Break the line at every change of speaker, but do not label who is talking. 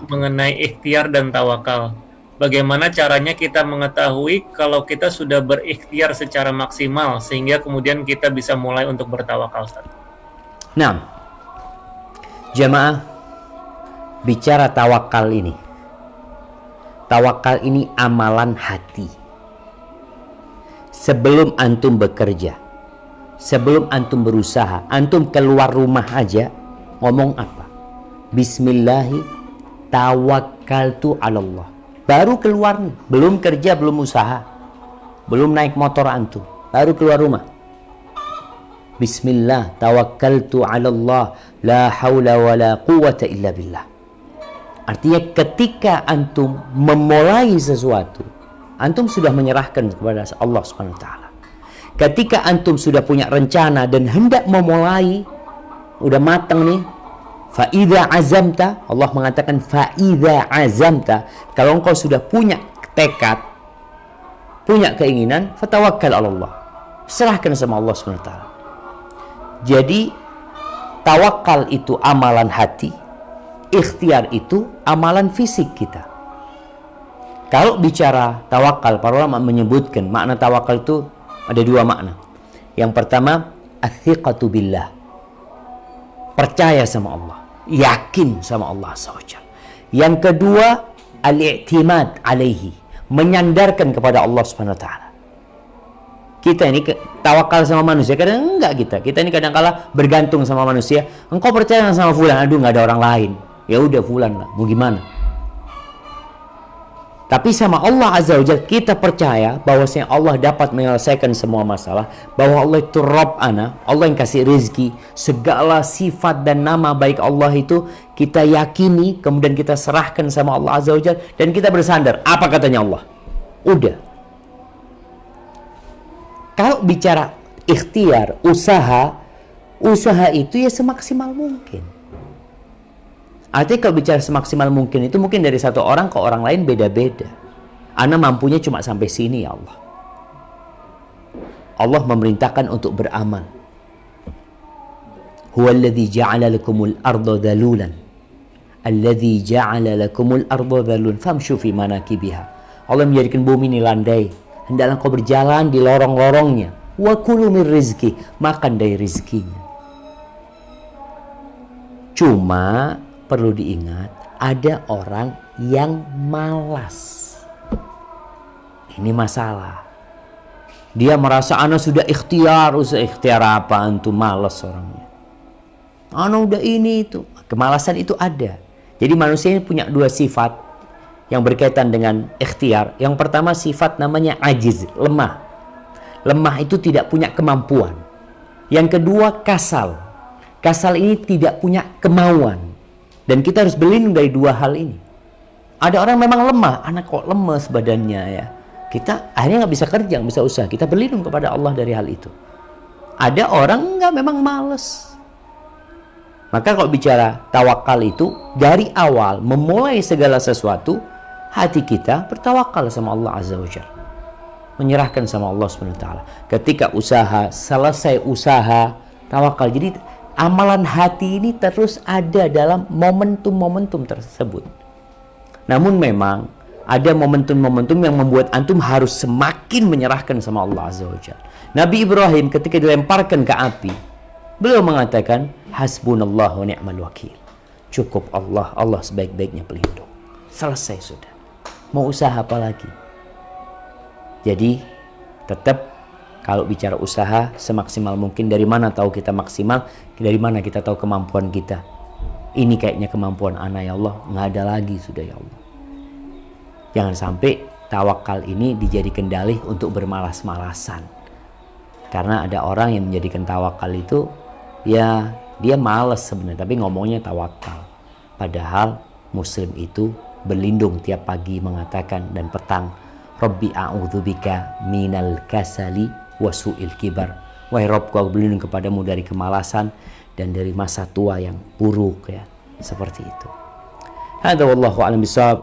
mengenai ikhtiar dan tawakal. Bagaimana caranya kita mengetahui kalau kita sudah berikhtiar secara maksimal sehingga kemudian kita bisa mulai untuk bertawakal, Ustaz?
Nah, jamaah, bicara tawakal ini. Tawakal ini amalan hati. Sebelum antum bekerja, sebelum antum berusaha, antum keluar rumah aja, ngomong apa? Bismillahi tawakkaltu 'ala Allah. Baru keluar nih, belum kerja, belum usaha, belum naik motor antum, baru keluar rumah. Bismillah tawakkaltu 'ala Allah, la haula wala quwwata illa billah. Artinya ketika antum memulai sesuatu, antum sudah menyerahkan kepada Allah Subhanahu wa taala. Ketika antum sudah punya rencana dan hendak memulai, udah matang nih, fa idza azamta, Allah mengatakan fa idza azamta, kalau engkau sudah punya tekad, punya keinginan, fatawakkal 'ala Allah. Serahkan sama Allah Subhanahu wa taala. Jadi tawakal itu amalan hati, ikhtiar itu amalan fisik kita. Kalau bicara tawakal, para ulama menyebutkan makna tawakal itu ada dua makna. Yang pertama, athiqatu billah, percaya sama Allah, yakin sama Allah SWT. Yang kedua, al-i'timad alaihi, menyandarkan kepada Allah Subhanahu wa taala. Kita ini tawakal sama manusia, kadang enggak kita ini kadang-kala bergantung sama manusia. Engkau percaya sama fulan, aduh nggak ada orang lain, ya udah fulan lah, mau gimana. Tapi sama Allah Azza wa Jalla kita percaya bahwasanya Allah dapat menyelesaikan semua masalah, bahwa Allah itu Rabb ana, Allah yang kasih rezeki, segala sifat dan nama baik Allah itu kita yakini, kemudian kita serahkan sama Allah Azza wa Jalla dan kita bersandar. Apa katanya Allah? Udah. Kalau bicara ikhtiar, usaha itu ya semaksimal mungkin. Artinya kalau bicara semaksimal mungkin itu mungkin dari satu orang ke orang lain beda-beda. Ana mampunya cuma sampai sini ya Allah. Allah memerintahkan untuk beramal. Huwallazi ja'ala lakumul arda dhalulan. Allazi ja'ala lakumul arda dhalulan famshu fi manakibiha. Allah menjadikan bumi ini landai. Hendaklah kau berjalan di lorong-lorongnya. Wa kulu min rizki, makan dari rizkinya. Cuma perlu diingat, ada orang yang malas. Ini masalah. Dia merasa ana sudah ikhtiar apa, antum malas orangnya. Ana udah ini itu. Kemalasan itu ada. Jadi manusia ini punya dua sifat yang berkaitan dengan ikhtiar. Yang pertama sifat namanya ajiz, lemah. Lemah itu tidak punya kemampuan. Yang kedua kasal. Kasal ini tidak punya kemauan. Dan kita harus berlindung dari dua hal ini. Ada orang memang lemah, anak kok lemes badannya ya. Kita akhirnya nggak bisa kerja, nggak bisa usaha. Kita berlindung kepada Allah dari hal itu. Ada orang nggak, memang males. Maka kalau bicara tawakal itu dari awal memulai segala sesuatu, hati kita bertawakal sama Allah Azza wa Jalla, menyerahkan sama Allah Subhanahu wa taala. Ketika usaha, selesai usaha, tawakal. Jadi amalan hati ini terus ada dalam momentum-momentum tersebut. Namun memang ada momentum-momentum yang membuat antum harus semakin menyerahkan sama Allah Azza wa Jalla. Nabi Ibrahim ketika dilemparkan ke api, beliau mengatakan hasbunallahu wa ni'mal wakil. Cukup Allah, Allah sebaik-baiknya pelindung. Selesai sudah. Mau usaha apa lagi? Jadi tetap kalau bicara usaha semaksimal mungkin. Dari mana tahu kita maksimal? Dari mana kita tahu kemampuan kita? Ini kayaknya kemampuan ana ya Allah, nggak ada lagi sudah ya Allah. Jangan sampai tawakal ini dijadikan dalih untuk bermalas-malasan. Karena ada orang yang menjadikan tawakal itu ya dia malas sebenarnya, tapi ngomongnya tawakal. Padahal muslim itu berlindung tiap pagi mengatakan dan petang, Rabbi a'udzubika minal kasali wasu'il kibar. Wahai Rabbku, aku berlindung kepadamu dari kemalasan dan dari masa tua yang buruk ya. Seperti itu. Hadza wallahu a'lam bishawab.